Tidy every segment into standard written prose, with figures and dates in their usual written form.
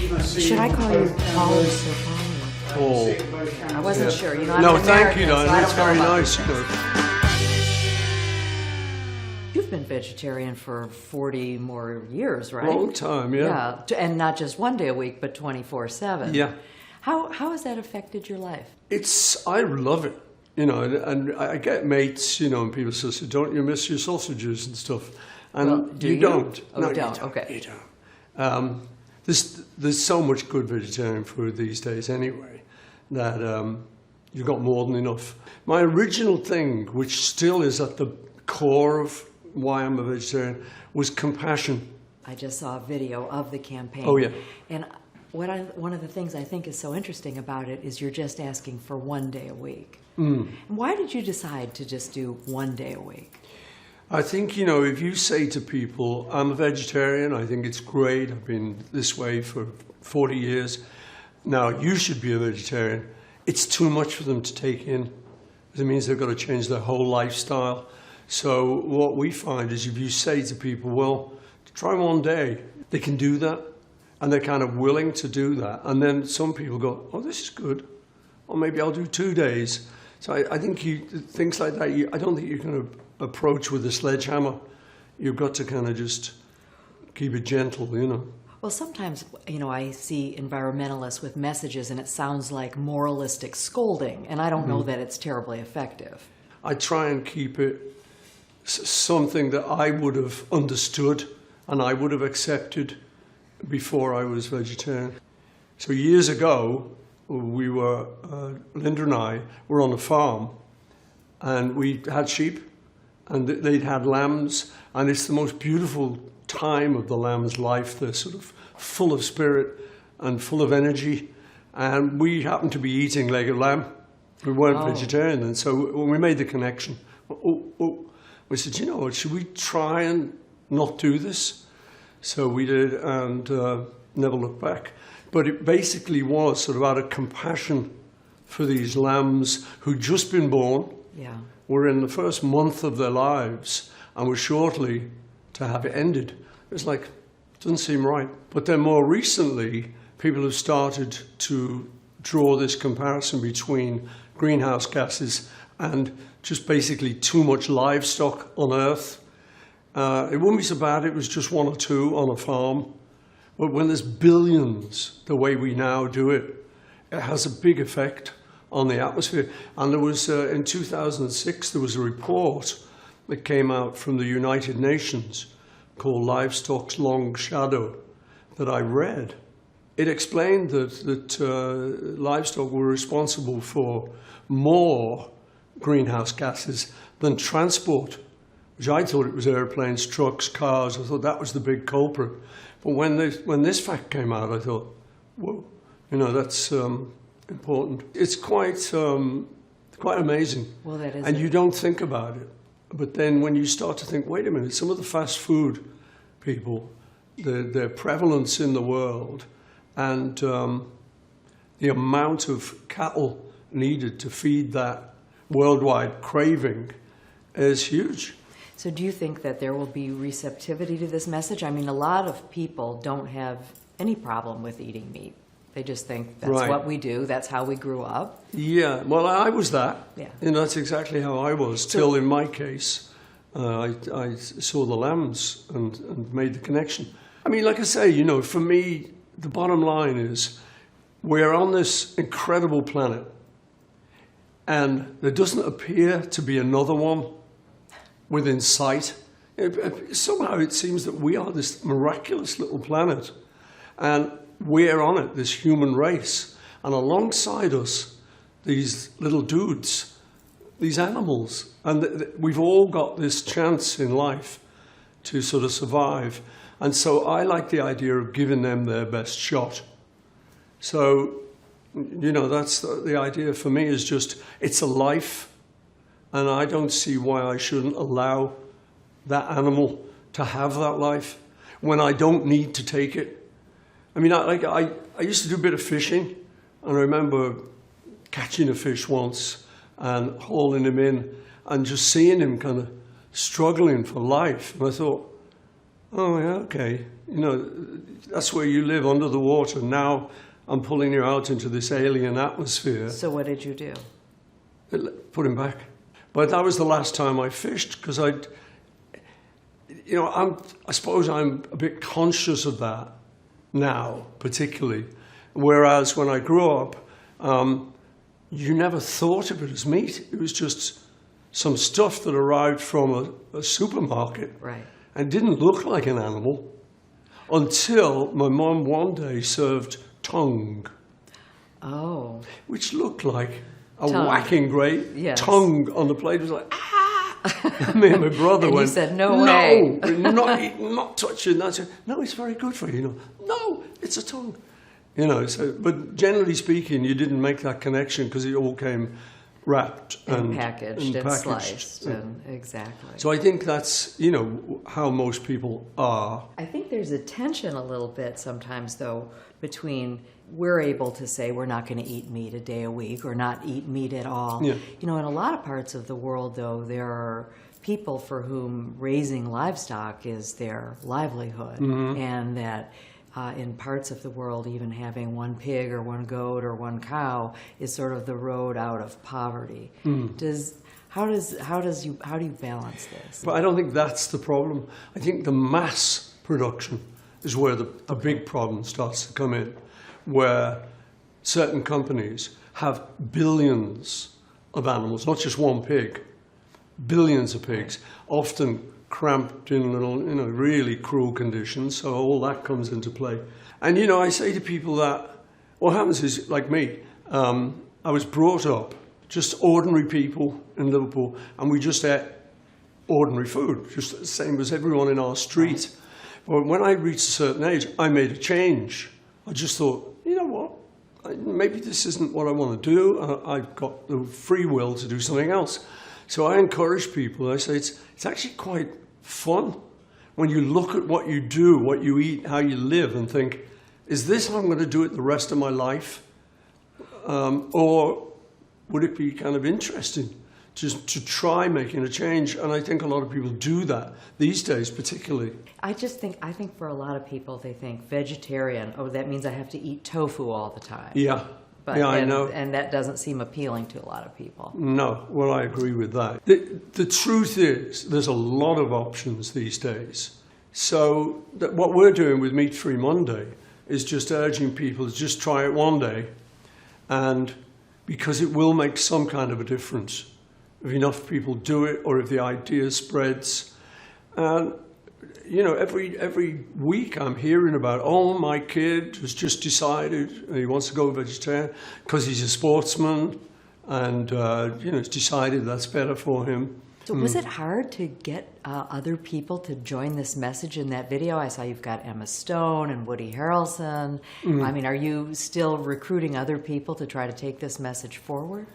Should I call you Paul or Sir Paul? Paul. I wasn't sure. You know, I'm No, an thank you, American, so darling. I That's don't know very about nice. You've been vegetarian for 40 more years, right? Long time, yeah. Yeah, and not just one day a week, but 24/7. Yeah. How has that affected your life? I love it, you know, and I get mates, you know, and people say, don't you miss your sausages and stuff? And Well, do you? don't. Oh, No, you don't. Okay. You don't. There's so much good vegetarian food these days anyway, that you've got more than enough. My original thing, which still is at the core of why I'm a vegetarian, was compassion. I just saw a video of the campaign. Oh, yeah. And one of the things I think is so interesting about it is you're just asking for one day a week. Mm. Why did you decide to just do one day a week? I think, you know, if you say to people, I'm a vegetarian, I think it's great, I've been this way for 40 years, now you should be a vegetarian, it's too much for them to take in. It means they've got to change their whole lifestyle. So what we find is if you say to people, well, try one day, they can do that, and they're kind of willing to do that. And then some people go, oh, this is good, or maybe I'll do 2 days. So I think things like that, I don't think you can approach with a sledgehammer. You've got to kind of just keep it gentle, you know. Well, sometimes, you know, I see environmentalists with messages and it sounds like moralistic scolding, and I don't know that it's terribly effective. I try and keep it something that I would have understood and I would have accepted before I was vegetarian. So years ago, Linda and I were on a farm, and we had sheep, and they'd had lambs, and it's the most beautiful time of the lamb's life. They're sort of full of spirit and full of energy, and we happened to be eating leg of lamb. We weren't vegetarian, and so when we made the connection, we said, you know what, should we try and not do this? So we did, and never looked back. But it basically was sort of out of compassion for these lambs who'd just been born, were in the first month of their lives, and were shortly to have it ended. It was like, it doesn't seem right. But then more recently, people have started to draw this comparison between greenhouse gases and just basically too much livestock on Earth. It wouldn't be so bad if it was just 1 or 2 on a farm. But when there's billions, the way we now do it, it has a big effect on the atmosphere. And there was, in 2006, there was a report that came out from the United Nations called Livestock's Long Shadow that I read. It explained that livestock were responsible for more greenhouse gases than transport, which I thought it was airplanes, trucks, cars. I thought that was the big culprit. But when this fact came out, I thought, whoa, you know, that's important. It's quite amazing. Well, that is. And you don't think about it. But then when you start to think, wait a minute, some of the fast food people, their prevalence in the world, and the amount of cattle needed to feed that worldwide craving is huge. So do you think that there will be receptivity to this message? I mean, a lot of people don't have any problem with eating meat. They just think that's what we do, that's how we grew up. Yeah, well, I was that. Yeah. You know, that's exactly how I was, till in my case, I saw the lambs and made the connection. I mean, like I say, you know, for me, the bottom line is we're on this incredible planet, and there doesn't appear to be another one within sight. Somehow it seems that we are this miraculous little planet, and we're on it, this human race. And alongside us, these little dudes, these animals. And we've all got this chance in life to sort of survive. And so I like the idea of giving them their best shot. So, you know, that's the idea for me, is just, it's a life. And I don't see why I shouldn't allow that animal to have that life when I don't need to take it. I mean, I used to do a bit of fishing, and I remember catching a fish once and hauling him in and just seeing him kind of struggling for life. And I thought, Oh, yeah, okay. You know, that's where you live, under the water. Now I'm pulling you out into this alien atmosphere. So what did you do? Put him back. But that was the last time I fished, because I suppose I'm a bit conscious of that now, particularly. Whereas when I grew up, you never thought of it as meat. It was just some stuff that arrived from a supermarket. Right. And didn't look like an animal until my mum one day served tongue. Oh. Which looked like a Tongue. whacking great Yes. tongue on the plate. It was like, ah! Me and my brother And went, you said, no way. we're not eating, not touching that. I said, no, it's very good for you. No, it's a tongue. But generally speaking, you didn't make that connection because it all came wrapped And packaged and sliced. And exactly. So I think that's, how most people are. I think there's a tension a little bit sometimes, though, between we're able to say we're not going to eat meat a day a week or not eat meat at all. Yeah. In a lot of parts of the world, though, there are people for whom raising livestock is their livelihood, and that in parts of the world, even having one pig or one goat or one cow is sort of the road out of poverty. How do you balance this? But I don't think that's the problem. I think the mass production is where the big problem starts to come in, where certain companies have billions of animals, not just one pig, billions of pigs, often cramped in little, really cruel conditions. So all that comes into play. And, I say to people that what happens is, like me, I was brought up just ordinary people in Liverpool, and we just ate ordinary food, just the same as everyone in our street. But when I reached a certain age, I made a change. I just thought, you know what, maybe this isn't what I want to do. I've got the free will to do something else. So I encourage people. I say it's actually quite fun when you look at what you do, what you eat, how you live, and think, is this how I'm going to do it the rest of my life? Or would it be kind of interesting just to try making a change? And I think a lot of people do that these days, particularly. I think for a lot of people, they think vegetarian, that means I have to eat tofu all the time. Yeah. I know. And that doesn't seem appealing to a lot of people. No, well, I agree with that. The truth is, there's a lot of options these days. So what we're doing with Meat Free Monday is just urging people to just try it one day, and because it will make some kind of a difference if enough people do it, or if the idea spreads. And every week I'm hearing about, my kid has just decided he wants to go vegetarian because he's a sportsman, and he's decided that's better for him. So was it hard to get other people to join this message in that video? I saw you've got Emma Stone and Woody Harrelson. I mean, are you still recruiting other people to try to take this message forward?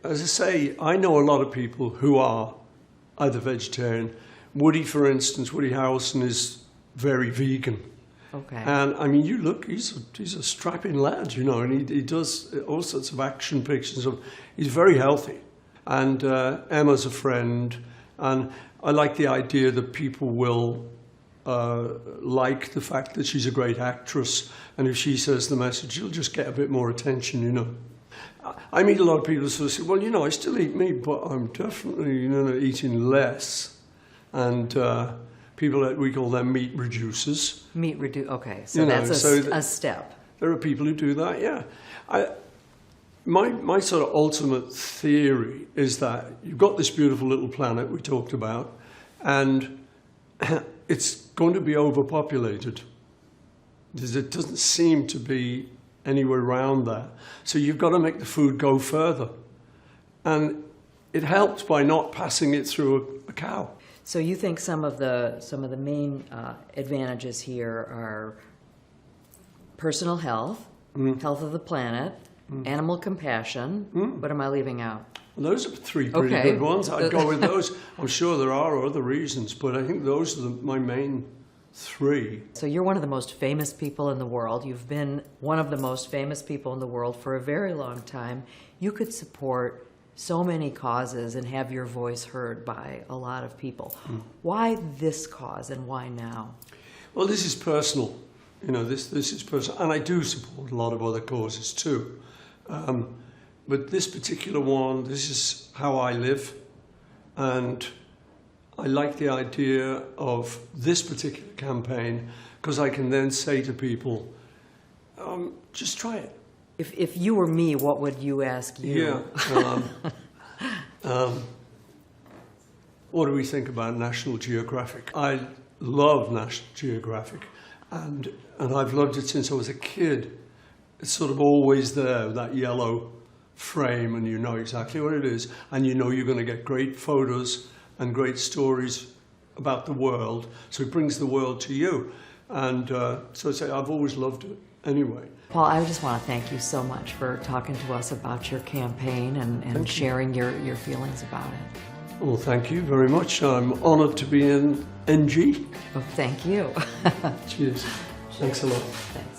As I say, I know a lot of people who are either vegetarian. Woody, for instance, Woody Harrelson is very vegan. Okay. And I mean, you look, he's a strapping lad, and he does all sorts of action pictures. He's very healthy. And Emma's a friend. And I like the idea that people will like the fact that she's a great actress. And if she says the message, she'll just get a bit more attention, I meet a lot of people who sort of say, well, I still eat meat, but I'm definitely, eating less. And people that we call them meat reducers. Okay, so that's a step. There are people who do that, yeah. My sort of ultimate theory is that you've got this beautiful little planet we talked about, and it's going to be overpopulated. It doesn't seem to be anywhere around that. So you've got to make the food go further. And it helps by not passing it through a cow. So you think some of the main advantages here are personal health, health of the planet, animal compassion. What am I leaving out? Well, those are three pretty good ones. I'd go with those. I'm sure there are other reasons, but I think those are my main three. So you're one of the most famous people in the world. You've been one of the most famous people in the world for a very long time. You could support so many causes and have your voice heard by a lot of people. Why this cause and why now? Well, this is personal. You know, this is personal. And I do support a lot of other causes too. But this particular one, this is how I live. And I like the idea of this particular campaign because I can then say to people, just try it. If you were me, what would you ask you? Yeah. What do we think about National Geographic? I love National Geographic, and I've loved it since I was a kid. It's sort of always there, that yellow frame, and you know exactly what it is, and you know you're going to get great photos and great stories about the world, so it brings the world to you. And so I've always loved it anyway. Paul, I just want to thank you so much for talking to us about your campaign and sharing your feelings about it. Well, thank you very much. I'm honoured to be in NG. Oh, thank you. Cheers. Thanks a lot. Thanks.